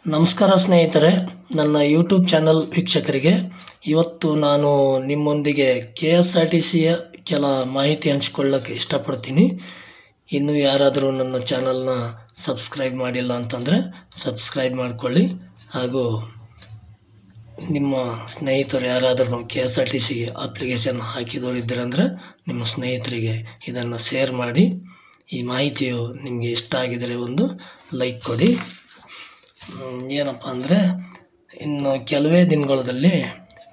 ನಮಸ್ಕಾರ ಸ್ನೇಹಿತರೆ, ನನ್ನ ಯೂಟ್ಯೂಬ್ ಚಾನಲ್ ವೀಕ್ಷಕರಿಗೆ ಇವತ್ತು ನಾನು ನಿಮ್ಮೊಂದಿಗೆ KSRTCಯ ಕೆಲ ಮಾಹಿತಿ ಹಂಚಿಕೊಳ್ಳಕ್ಕೆ ಇಷ್ಟಪಡ್ತೀನಿ. ಇನ್ನೂ ಯಾರಾದರೂ ನನ್ನ ಚಾನಲ್ನ ಸಬ್ಸ್ಕ್ರೈಬ್ ಮಾಡಿಲ್ಲ ಅಂತಂದರೆ ಸಬ್ಸ್ಕ್ರೈಬ್ ಮಾಡಿಕೊಳ್ಳಿ. ಹಾಗೂ ನಿಮ್ಮ ಸ್ನೇಹಿತರು ಯಾರಾದರೂ KSRTC ಅಪ್ಲಿಕೇಶನ್ ಹಾಕಿದವರು ಇದ್ದರಂದರೆ ನಿಮ್ಮ ಸ್ನೇಹಿತರಿಗೆ ಇದನ್ನು ಶೇರ್ ಮಾಡಿ. ಈ ಮಾಹಿತಿಯು ನಿಮಗೆ ಇಷ್ಟ ಆಗಿದರೆ ಒಂದು ಲೈಕ್ ಕೊಡಿ. ಏನಪ್ಪ ಅಂದರೆ, ಇನ್ನು ಕೆಲವೇ ದಿನಗಳಲ್ಲಿ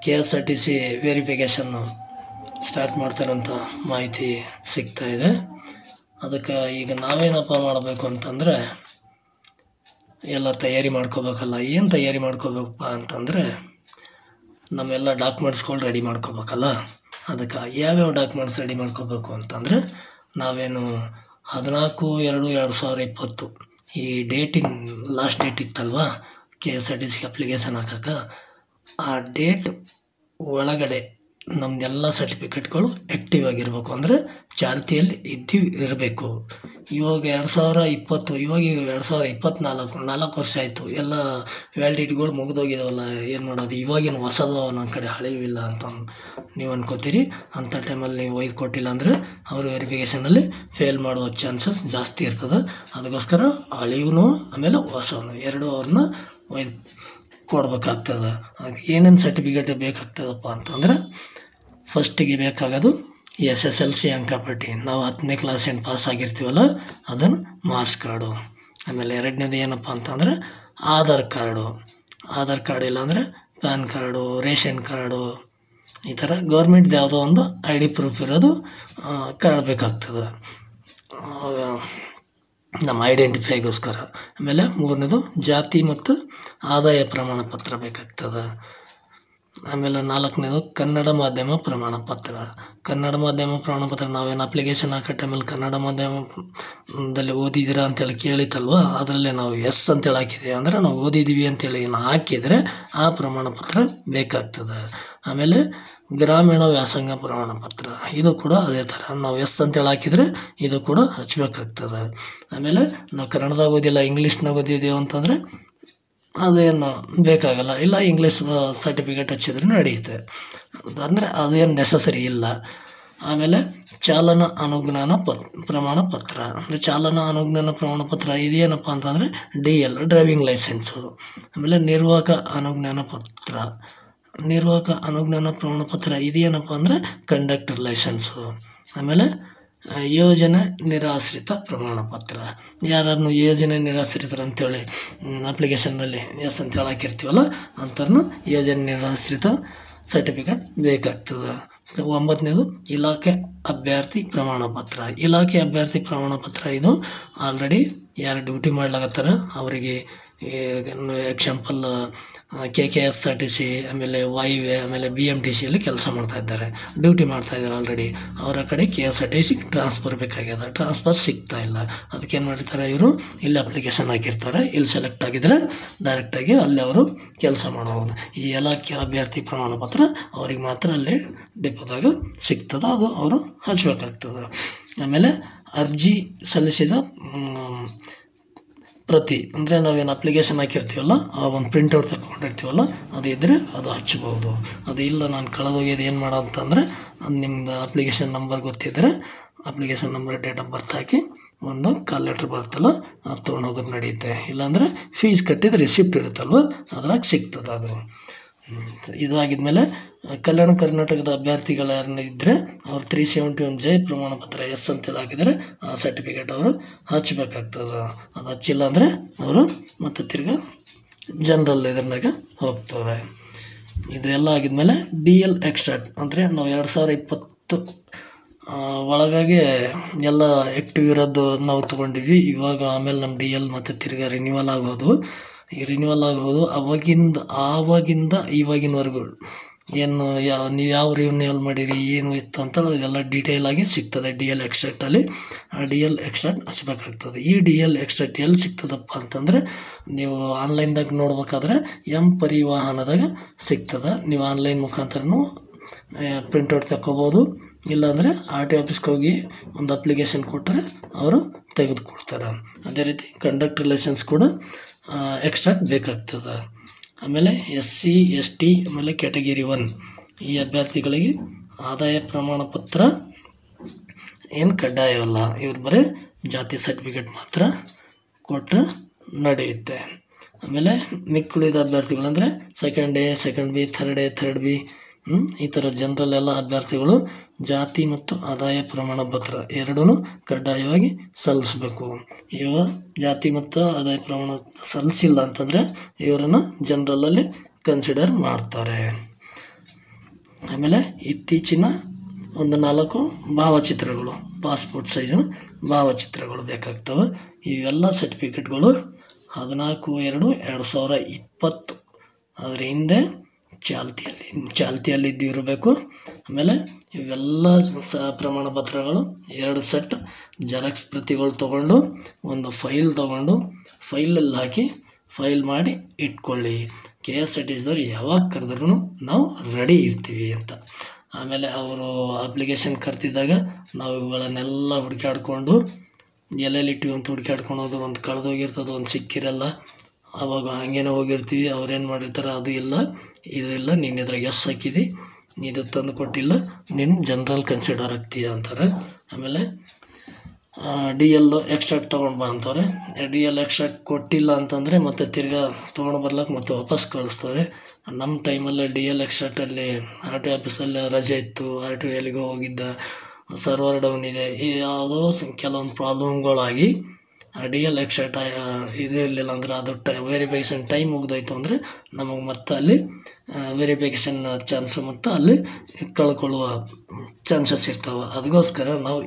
KSRTC ವೆರಿಫಿಕೇಷನ್ನು ಸ್ಟಾರ್ಟ್ ಮಾಡ್ತಾರಂತ ಮಾಹಿತಿ ಸಿಗ್ತಾ ಇದೆ. ಅದಕ್ಕೆ ಈಗ ನಾವೇನಪ್ಪ ಮಾಡಬೇಕು ಅಂತಂದರೆ, ಎಲ್ಲ ತಯಾರಿ ಮಾಡ್ಕೋಬೇಕಲ್ಲ. ಏನು ತಯಾರಿ ಮಾಡ್ಕೋಬೇಕಪ್ಪ ಅಂತಂದರೆ, ನಮ್ಮೆಲ್ಲ ಡಾಕ್ಯುಮೆಂಟ್ಸ್ಗಳು ರೆಡಿ ಮಾಡ್ಕೋಬೇಕಲ್ಲ. ಅದಕ್ಕೆ ಯಾವ್ಯಾವ ಡಾಕ್ಯುಮೆಂಟ್ಸ್ ರೆಡಿ ಮಾಡ್ಕೋಬೇಕು ಅಂತಂದರೆ, ನಾವೇನು 14/2/2020 ಈ ಲಾಸ್ಟ್ ಡೇಟ್ ಇತ್ತಲ್ವ KSRTC ಅಪ್ಲಿಕೇಶನ್ ಹಾಕಕ್ಕೆ, ಆ ಡೇಟ್ ಒಳಗಡೆ ನಮ್ಮದೆಲ್ಲ ಸರ್ಟಿಫಿಕೇಟ್ಗಳು ಆ್ಯಕ್ಟಿವ್ ಆಗಿರಬೇಕು, ಅಂದರೆ ಚಾಲ್ತಿಯಲ್ಲಿ ಇರಬೇಕು. ಇವಾಗ 2020, ಇವಾಗ 2024 4 ವರ್ಷ ಆಯಿತು. ಎಲ್ಲ ವ್ಯಾಲಿಡಿಟಿಗಳು ಮುಗಿದೋಗಿದಾವಲ್ಲ, ಏನು ಮಾಡೋದು, ಇವಾಗಿನ ಹೊಸದು ನನ್ನ ಕಡೆ ಹಳೆಯಿಲ್ಲ ಅಂತ ನೀವು ಅನ್ಕೋತೀರಿ. ಅಂಥ ಟೈಮಲ್ಲಿ ನೀವು ಒಯ್ದು ಕೊಟ್ಟಿಲ್ಲ ಅಂದರೆ ಅವರು ವೆರಿಫಿಕೇಷನಲ್ಲಿ ಫೇಲ್ ಮಾಡುವ ಚಾನ್ಸಸ್ ಜಾಸ್ತಿ ಇರ್ತದೆ. ಅದಕ್ಕೋಸ್ಕರ ಹಳೆಯವೂ ಆಮೇಲೆ ಹೊಸವನು ಎರಡೂ ಅವ್ರನ್ನ ಒಯ್ದು ಕೊಡ್ಬೇಕಾಗ್ತದೆ. ಅದಕ್ಕೆ ಏನೇನು ಸರ್ಟಿಫಿಕೇಟ್ ಬೇಕಾಗ್ತದಪ್ಪ ಅಂತಂದರೆ, ಫಸ್ಟಿಗೆ ಬೇಕಾಗೋದು SSLC ಅಂಕಪಟ್ಟಿ. ನಾವು 10ನೇ ಕ್ಲಾಸ್ ಏನು ಪಾಸ್ ಆಗಿರ್ತೀವಲ್ಲ ಅದನ್ನು ಮಾರ್ಕ್ಸ್ ಕಾರ್ಡು. ಆಮೇಲೆ ಎರಡನೇದು ಏನಪ್ಪ ಅಂತಂದರೆ ಆಧಾರ್ ಕಾರ್ಡ್ ಇಲ್ಲಾಂದರೆ ಪ್ಯಾನ್ ಕಾರ್ಡು, ರೇಷನ್ ಕಾರ್ಡು, ಈ ಥರ ಗೌರ್ಮೆಂಟ್ದು ಯಾವುದೋ ಒಂದು ID ಪ್ರೂಫ್ ಇರೋದು ಕಾರ್ಡ್ ಬೇಕಾಗ್ತದೆ ನಮ್ಮ ಐಡೆಂಟಿಫೈಗೋಸ್ಕರ. ಆಮೇಲೆ ಮೂರನೇದು ಜಾತಿ ಮತ್ತು ಆದಾಯ ಪ್ರಮಾಣ ಪತ್ರ ಬೇಕಾಗ್ತದೆ. ಆಮೇಲೆ 4ನೇದು ಕನ್ನಡ ಮಾಧ್ಯಮ ಪ್ರಮಾಣ ಪತ್ರ. ಕನ್ನಡ ಮಾಧ್ಯಮ ಪ್ರಮಾಣ ಪತ್ರ ನಾವೇನು ಅಪ್ಲಿಕೇಶನ್ ಹಾಕೋ ಟೈಮಲ್ಲಿ ಕನ್ನಡ ಮಾಧ್ಯಮದಲ್ಲಿ ಓದಿದ್ದೀರಾ ಅಂತೇಳಿ ಕೇಳಿತಲ್ವ, ಅದರಲ್ಲೇ ನಾವು ಎಸ್ ಅಂತೇಳಿ ಹಾಕಿದ್ದೀವಿ ಅಂದರೆ ನಾವು ಓದಿದ್ದೀವಿ ಅಂತೇಳಿ ಹಾಕಿದರೆ ಆ ಪ್ರಮಾಣ ಪತ್ರ ಬೇಕಾಗ್ತದೆ. ಆಮೇಲೆ ಗ್ರಾಮೀಣ ವ್ಯಾಸಂಗ ಪ್ರಮಾಣ ಪತ್ರ, ಇದು ಕೂಡ ಅದೇ ಥರ ನಾವು ಎಸ್ ಅಂತೇಳಿ ಹಾಕಿದರೆ ಇದು ಕೂಡ ಹಚ್ಚಬೇಕಾಗ್ತದೆ. ಆಮೇಲೆ ನಾವು ಕನ್ನಡದಾಗ ಓದಿಲ್ಲ ಇಂಗ್ಲೀಷ್ನಾಗ ಓದಿದ್ದೀವಿ ಅಂತಂದರೆ ಅದೇನು ಬೇಕಾಗಲ್ಲ, ಇಲ್ಲ ಇಂಗ್ಲೀಷ್ ಸರ್ಟಿಫಿಕೇಟ್ ಹಚ್ಚಿದ್ರೂ ನಡೆಯುತ್ತೆ, ಅಂದರೆ ಅದೇನು ನೆಸಸರಿ ಇಲ್ಲ. ಆಮೇಲೆ ಚಾಲನಾ ಅನುಜ್ಞಾನ ಪ್ರಮಾಣ ಪತ್ರ, ಅಂದರೆ ಚಾಲನಾ ಅನುಜ್ಞಾನ ಪ್ರಮಾಣ ಪತ್ರ ಇದೇನಪ್ಪ ಅಂತಂದರೆ DL ಡ್ರೈವಿಂಗ್ ಲೈಸೆನ್ಸು. ಆಮೇಲೆ ನಿರ್ವಾಹಕ ಅನುಜ್ಞಾನ ಪ್ರಮಾಣ ಪತ್ರ ಇದೇನಪ್ಪ ಅಂದರೆ ಕಂಡಕ್ಟರ್ ಲೈಸೆನ್ಸು. ಆಮೇಲೆ ಯೋಜನೆ ನಿರಾಶ್ರಿತ ಪ್ರಮಾಣ ಪತ್ರ, ಯಾರನ್ನು ಯೋಜನೆ ನಿರಾಶ್ರಿತರು ಅಂತೇಳಿ ಅಪ್ಲಿಕೇಶನ್ನಲ್ಲಿ ಎಸ್ ಅಂತೇಳಿ ಹಾಕಿರ್ತೀವಲ್ಲ ಅಂಥವ್ರನ್ನು ಯೋಜನೆ ನಿರಾಶ್ರಿತ ಸರ್ಟಿಫಿಕೇಟ್ ಬೇಕಾಗ್ತದೆ. 9ನೇದು ಇಲಾಖೆ ಅಭ್ಯರ್ಥಿ ಪ್ರಮಾಣ ಪತ್ರ. ಇಲಾಖೆ ಅಭ್ಯರ್ಥಿ ಪ್ರಮಾಣ ಪತ್ರ ಇದು ಆಲ್ರೆಡಿ ಯಾರು ಡ್ಯೂಟಿ ಮಾಡ್ಲಾಗತ್ತಾರ ಅವರಿಗೆ, ಎಕ್ಸಾಂಪಲ್ KSRTC, ಆಮೇಲೆ ವಾಯುವ್ಯ, ಆಮೇಲೆ BMTCಯಲ್ಲಿ ಕೆಲಸ ಮಾಡ್ತಾಯಿದ್ದಾರೆ, ಡ್ಯೂಟಿ ಮಾಡ್ತಾಯಿದ್ದಾರೆ ಆಲ್ರೆಡಿ. ಅವರ ಕಡೆ KSRTC ಟ್ರಾನ್ಸ್ಫರ್ ಬೇಕಾಗ್ಯದ, ಟ್ರಾನ್ಸ್ಫರ್ ಸಿಗ್ತಾ ಇಲ್ಲ. ಅದಕ್ಕೇನು ಮಾಡಿರ್ತಾರೆ, ಇವರು ಇಲ್ಲಿ ಅಪ್ಲಿಕೇಶನ್ ಹಾಕಿರ್ತಾರೆ, ಇಲ್ಲಿ ಸೆಲೆಕ್ಟ್ ಆಗಿದ್ರೆ ಡೈರೆಕ್ಟಾಗಿ ಅಲ್ಲಿ ಅವರು ಕೆಲಸ ಮಾಡಬಹುದು. ಈ ಇಲಾಖೆ ಅಭ್ಯರ್ಥಿ ಪ್ರಮಾಣ ಪತ್ರ ಅವ್ರಿಗೆ ಮಾತ್ರ ಅಲ್ಲಿ ಡಿಪೋದಾಗ ಸಿಗ್ತದೆ, ಅದು ಅವರು ಹಚ್ಚಬೇಕಾಗ್ತದೆ. ಆಮೇಲೆ ಅರ್ಜಿ ಸಲ್ಲಿಸಿದ ಪ್ರತಿ, ಅಂದರೆ ನಾವೇನು ಅಪ್ಲಿಕೇಶನ್ ಹಾಕಿರ್ತೀವಲ್ಲ ಆ ಒಂದು ಪ್ರಿಂಟೌಟ್ ತಗೊಂಡಿರ್ತೀವಲ್ಲ ಅದು ಇದ್ದರೆ ಅದು ಹಚ್ಚಬಹುದು. ಅದು ಇಲ್ಲ ನಾನು ಕಳೆದೋಗ್ಯದು ಏನು ಮಾಡೋಂತಂದರೆ, ನಿಮ್ಮದು ಅಪ್ಲಿಕೇಶನ್ ನಂಬರ್ ಗೊತ್ತಿದ್ದರೆ application number, date of birth ಹಾಕಿ ಒಂದು ಕಾಲ್ ಲೆಟ್ರ್ ಬರ್ತಲ್ಲ ಅದು ತೊಗೊಂಡೋಗೋದು ನಡೆಯುತ್ತೆ. ಇಲ್ಲಾಂದರೆ ಫೀಸ್ ಕಟ್ಟಿದ ರಿಸಿಪ್ಟ್ ಇರುತ್ತಲ್ವ ಅದ್ರಾಗ ಸಿಗ್ತದೆ ಅದು. ಇದಾಗಿದ್ಮೇಲೆ ಕಲ್ಯಾಣ ಕರ್ನಾಟಕದ ಅಭ್ಯರ್ಥಿಗಳು ಯಾರನ್ನ ಇದ್ದರೆ ಅವ್ರು 371J ಪ್ರಮಾಣ ಪತ್ರ ಎಸ್ ಅಂತೇಳಿ ಹಾಕಿದರೆ ಆ ಸರ್ಟಿಫಿಕೇಟ್ ಅವರು ಹಚ್ಚಬೇಕಾಗ್ತದೆ. ಅದು ಹಚ್ಚಿಲ್ಲ ಅಂದರೆ ಅವರು ಮತ್ತೆ ತಿರ್ಗಿ ಜನರಲ್ ಇದನ್ನಾಗ ಹೋಗ್ತದೆ. ಇದು ಎಲ್ಲ ಆಗಿದ್ಮೇಲೆ DL ಎಕ್ಸ್ಟ್ರಾಕ್ಟ್, ಅಂದರೆ ನಾವು 2020 ಒಳಗಾಗಿ ಎಲ್ಲ ಆ್ಯಕ್ಟಿವ್ ಇರೋದು ನಾವು ತೊಗೊಂಡಿವಿ. ಇವಾಗ ಆಮೇಲೆ ನಮ್ಮ DL ಮತ್ತು ತಿರ್ಗಿ ರಿನ್ಯೂವಲ್ ಆಗೋದು. ಆವಾಗಿಂದ ಇವಾಗಿನವರೆಗೂ ಏನು ನೀವು ಯಾವ ರಿನ್ಯೂವಲ್ ಮಾಡಿರಿ, ಏನು ಇತ್ತು ಅಂತೇಳಿ ಇದೆಲ್ಲ ಡೀಟೇಲ್ ಆಗಿ ಸಿಗ್ತದೆ DL ಎಕ್ಸ್ಟ್ರಾಕ್ಟಲ್ಲಿ. ಆ DL ಎಕ್ಸ್ಟ್ರಾಕ್ಟ್ ಹಚ್ಚಬೇಕಾಗ್ತದೆ. ಈ DL ಎಕ್ಸ್ಟ್ರಾಕ್ಟ್ ಎಲ್ಲಿ ಸಿಗ್ತದಪ್ಪ ಅಂತಂದರೆ, ನೀವು ಆನ್ಲೈನ್ದಾಗ ನೋಡ್ಬೇಕಾದ್ರೆ ಪರಿವಾಹನದಾಗ ಸಿಗ್ತದೆ. ನೀವು ಆನ್ಲೈನ್ ಮುಖಾಂತರನೂ ಪ್ರಿಂಟೌಟ್ ತಗೋಬೋದು, ಇಲ್ಲಾಂದರೆ RTO ಆಫೀಸ್ಗೆ ಹೋಗಿ ಒಂದು ಅಪ್ಲಿಕೇಶನ್ ಕೊಟ್ಟರೆ ಅವರು ತೆಗೆದುಕೊಡ್ತಾರೆ. ಅದೇ ರೀತಿ ಕಂಡಕ್ಟರ್ ಲೈಸೆನ್ಸ್ ಕೂಡ ಎಕ್ಸ್ಟ್ರಾ ಬೇಕಾಗ್ತದೆ. ಆಮೇಲೆ SC ST ಆಮೇಲೆ ಕ್ಯಾಟಗಿರಿ 1 ಈ ಅಭ್ಯರ್ಥಿಗಳಿಗೆ ಆದಾಯ ಪ್ರಮಾಣ ಪತ್ರ ಏನು ಕಡ್ಡಾಯವಲ್ಲ, ಇವ್ರು ಬರೀ ಜಾತಿ ಸರ್ಟಿಫಿಕೇಟ್ ಮಾತ್ರ ಕೊಟ್ಟರೆ ನಡೆಯುತ್ತೆ. ಆಮೇಲೆ ಮಿಕ್ಕುಳಿದ ಅಭ್ಯರ್ಥಿಗಳಂದರೆ second A, second B, third B ಈ ಥರ ಜನರಲ್ ಎಲ್ಲ ಅಭ್ಯರ್ಥಿಗಳು ಜಾತಿ ಮತ್ತು ಆದಾಯ ಪ್ರಮಾಣ ಪತ್ರ ಎರಡೂ ಕಡ್ಡಾಯವಾಗಿ ಸಲ್ಲಿಸಬೇಕು. ಇವ ಜಾತಿ ಮತ್ತು ಆದಾಯ ಪ್ರಮಾಣ ಸಲ್ಲಿಸಿಲ್ಲ ಅಂತಂದರೆ ಇವರನ್ನು ಜನರಲಲ್ಲಿ ಕನ್ಸಿಡರ್ ಮಾಡ್ತಾರೆ. ಆಮೇಲೆ ಇತ್ತೀಚಿನ ಒಂದು 4 ಭಾವಚಿತ್ರಗಳು, ಪಾಸ್ಪೋರ್ಟ್ ಸೈಜಿನ ಭಾವಚಿತ್ರಗಳು ಬೇಕಾಗ್ತವೆ. ಇವೆಲ್ಲ ಸರ್ಟಿಫಿಕೇಟ್ಗಳು 14/2/2020 ಅದರ ಹಿಂದೆ ಚಾಲ್ತಿಯಲ್ಲಿ ಇರಬೇಕು. ಆಮೇಲೆ ಇವೆಲ್ಲ ಪ್ರಮಾಣ ಪತ್ರಗಳು 2 ಸೆಟ್ ಜೆರಾಕ್ಸ್ ಪ್ರತಿಗಳು ತೊಗೊಂಡು ಒಂದು ಫೈಲ್ ತೊಗೊಂಡು ಫೈಲಲ್ಲಿ ಹಾಕಿ ಫೈಲ್ ಮಾಡಿ ಇಟ್ಕೊಳ್ಳಿ. KSRTCದವ್ರು ಯಾವಾಗ ಕರೆದ್ರೂ ನಾವು ರೆಡಿ ಇರ್ತೀವಿ ಅಂತ. ಆಮೇಲೆ ಅವರು ಅಪ್ಲಿಕೇಶನ್ ಕರೆದಿದ್ದಾಗ ನಾವು ಇವುಗಳನ್ನೆಲ್ಲ ಹುಡುಕಾಡ್ಕೊಂಡು ಎಲ್ಲೆಲ್ಲಿ ಇಟ್ಟಿವಿ ಅಂತ ಹುಡುಕಾಡ್ಕೊಳೋದು, ಒಂದು ಕಳೆದೋಗಿರ್ತದೆ, ಒಂದು ಸಿಕ್ಕಿರಲ್ಲ, ಆವಾಗ ಹಂಗೇನೆ ಹೋಗಿರ್ತೀವಿ. ಅವ್ರೇನು ಮಾಡಿರ್ತಾರೆ, ಅದು ಇಲ್ಲ ಇದು ಇಲ್ಲ, ನೀನು ಇದ್ರಾಗ ಎಸ್ ಹಾಕಿದಿ, ಇದು ತಂದು ಕೊಟ್ಟಿಲ್ಲ, ನೀನು ಜನರಲ್ ಕನ್ಸಿಡರ್ ಆಗ್ತೀಯ ಅಂತಾರೆ. ಆಮೇಲೆ DL ಎಕ್ಸ್ಟ್ರಾಕ್ಟ್ ತೊಗೊಂಡು ಬಾ ಅಂತಾರೆ. DL ಎಕ್ಸ್ಟ್ರಾಕ್ಟ್ ಕೊಟ್ಟಿಲ್ಲ ಅಂತಂದರೆ ಮತ್ತೆ ತಿರ್ಗಾ ತೊಗೊಂಡು ಬರ್ಲಿಕ್ಕೆ ಮತ್ತೆ ವಾಪಸ್ ಕಳಿಸ್ತಾರೆ. ನಮ್ಮ ಟೈಮಲ್ಲಿ DL ಎಕ್ಸ್ಟ್ರಾಕ್ಟಲ್ಲಿ RTO ಆಫೀಸಲ್ಲಿ ರಜೆ ಇತ್ತು, RTO ಎಲ್ಲಿಗೋ ಹೋಗಿದ್ದ, ಸರ್ವರ್ ಡೌನ್ ಇದೆ, ಈ ಯಾವುದೋ ಕೆಲವೊಂದು ಪ್ರಾಬ್ಲಮ್ಗಳಾಗಿ DL ಎಕ್ಸ್ಟ್ರಾಕ್ಟ್ ಇದು ಇರಲಿಲ್ಲ ಅಂದ್ರೆ ಅದು ವೆರಿಫಿಕೇಷನ್ ಟೈಮ್ ಮುಗ್ದೋಯ್ತು ಅಂದರೆ ನಮಗೆ ಮತ್ತೆ ಅಲ್ಲಿ ವೆರಿಫಿಕೇಷನ್ ಚಾನ್ಸು ಮತ್ತು ಅಲ್ಲಿ ಕಳ್ಕೊಳ್ಳುವ ಚಾನ್ಸಸ್ ಇರ್ತಾವೆ. ಅದಕ್ಕೋಸ್ಕರ ನಾವು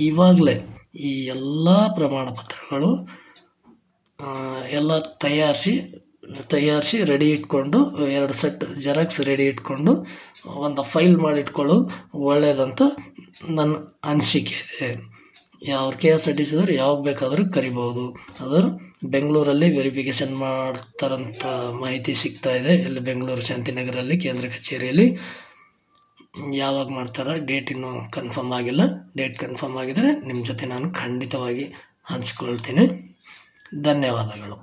ಇವಾಗಲೇ ಈ ಎಲ್ಲ ಪ್ರಮಾಣ ಪತ್ರಗಳು ಎಲ್ಲ ತಯಾರಿಸಿ ರೆಡಿ ಇಟ್ಕೊಂಡು 2 ಸೆಟ್ ಜೆರಾಕ್ಸ್ ರೆಡಿ ಇಟ್ಕೊಂಡು ಒಂದು ಫೈಲ್ ಮಾಡಿಟ್ಕೊಳ್ಳೋದು ಒಳ್ಳೆಯದಂತ ನನ್ನ ಅನಿಸಿಕೆ ಇದೆ. ಅವ್ರ KSRTCದವ್ರು ಯಾವಾಗ ಬೇಕಾದರೂ ಕರಿಬೋದು. ಅದರು ಬೆಂಗಳೂರಲ್ಲಿ ವೆರಿಫಿಕೇಷನ್ ಮಾಡ್ತಾರಂತ ಮಾಹಿತಿ ಸಿಗ್ತಾ ಇದೆ. ಇಲ್ಲಿ ಬೆಂಗಳೂರು ಶಾಂತಿನಗರಲ್ಲಿ ಕೇಂದ್ರ ಕಚೇರಿಯಲ್ಲಿ ಯಾವಾಗ ಮಾಡ್ತಾರೆ ಡೇಟ್ ಇನ್ನೂ ಕನ್ಫರ್ಮ್ ಆಗಿಲ್ಲ. ಡೇಟ್ ಕನ್ಫರ್ಮ್ ಆಗಿದರೆ ನಿಮ್ಮ ಜೊತೆ ನಾನು ಖಂಡಿತವಾಗಿ ಹಂಚ್ಕೊಳ್ತೀನಿ. ಧನ್ಯವಾದಗಳು.